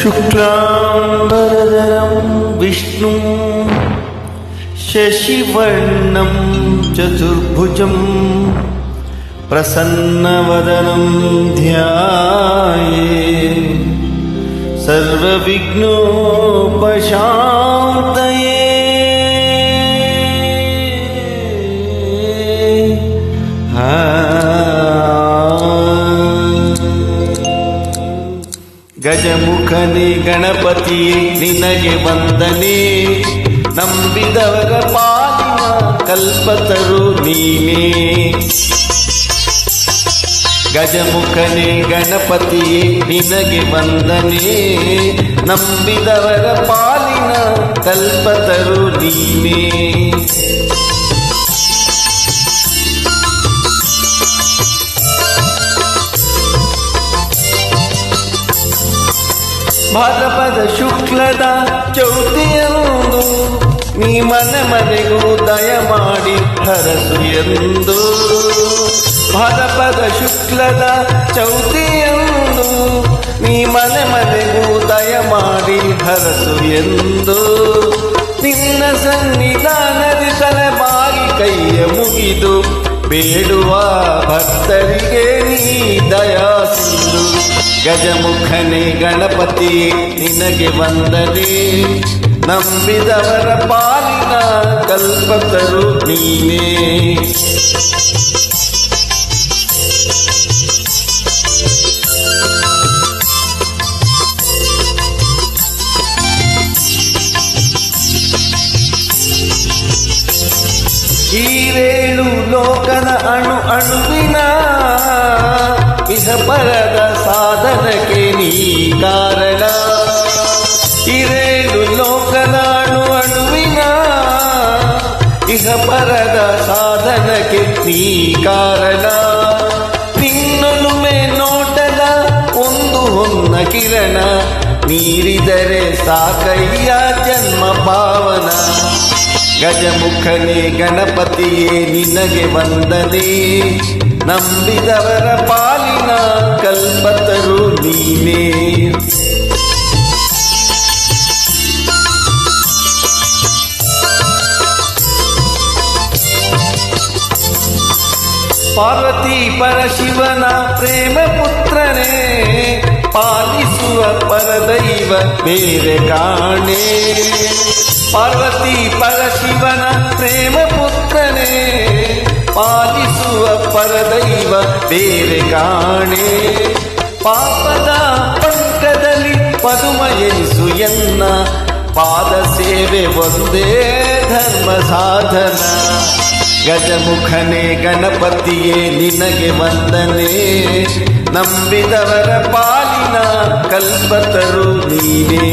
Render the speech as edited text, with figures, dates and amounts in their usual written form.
शुक्लांबरधरं विष्णुं शशिवर्णं चतुर्भुजं प्रसन्नवदनं ध्यायेत् सर्वविघ्नोपशान्तये। ಗಜಮುಖನೇ ಗಣಪತಿಯೇ ನಿನಗೆ ವಂದನೆ, ನಂಬಿದವರ ಪಾಲಿನ ಕಲ್ಪತರು ನೀನೇ. ಗಜಮುಖನೇ ಗಣಪತಿಯೇ ನಿನಗೆ ವಂದನೆ, ನಂಬಿದವರ ಪಾಲಿನ ಕಲ್ಪತರು ನೀನೇ. ಭಾದ್ರಪದ ಶುಕ್ಲದ ಚೌತಿಯಂದು ನೀ ಮನೆ ಮನೆಗೂ ದಯ ಮಾಡಿ ಹರಸು ಎಂದು. ಭಾದ್ರಪದ ಶುಕ್ಲದ ಚೌತಿಯಂದು ನೀ ಮನೆ ಮನೆಗೂ ದಯ ಮಾಡಿ ಹರಸು ಎಂದು. ನಿನ್ನ ಸನ್ನಿಧಾನದಿ ತಲೆಬಾಗಿ ಕೈಯ ಮುಗಿದು ಬೇಡುವ ಭಕ್ತರಿಗೆ ನೀ ದಯಾ ಸಿಂಧು. ಗಜಮುಖನೇ ಗಣಪತಿಯೇ ನಿನಗೆ ವಂದನೆ, ನಂಬಿದವರ ಪಾಲಿನ ಕಲ್ಪತರು ನೀನೇ. ಈರೇಳು ಲೋಕದ ಅಣು ಅಣುವಿನ ಇಹಪರದ ಸಾಧನಕ್ಕೆ ನೀ ಕಾರಣ. ಈರೇಳು ಲೋಕದ ಅಣು ಅಣುವಿನ ಇಹಪರದ ಸಾಧನಕ್ಕೆ ನೀ ಕಾರಣ. ನಿನ್ನೊಲುಮೆ ನೋಟದ ಒಂದು ಹೊನ್ನ ಕಿರಣ ನೀಡಿದರೆ ಸಾಕಯ್ಯ ಜನ್ಮ ಪಾವನ. ಗಜಮುಖನೇ ಗಣಪತಿಯೇ ನಿನಗೆ ವಂದನೆ, ನಂಬಿದವರ ಪಾಲಿನ ಕಲ್ಪತರು ನೀನೇ. ಪಾರ್ವತಿ ಪರಶಿವನ ಪ್ರೇಮ ಪುತ್ರನೇ, ಪಾಲಿಸುವ ಪರದೈವ ಬೇರೆ ಕಾಣೆ. ಪಾರ್ವತಿ ಪರಶಿವನ ಪ್ರೇಮ ಪುತ್ರನೇ, ಪಾಲಿಸುವ ಪರದೈವ ಬೇರೆ ಕಾಣೆ. ಪಾಪದ ಪಂಕದಲ್ಲಿ ಪದುಮ ಎನಿಸು ಎನ್ನ, ಪಾದ ಸೇವೆ ಒಂದೇ ಧರ್ಮ ಸಾಧನ. ಗಜಮುಖನೇ ಗಣಪತಿಯೇ ನಿನಗೆ ವಂದನೆ, ನಂಬಿದವರ ಪಾಲಿನ ಕಲ್ಪತರು ನೀನೇ.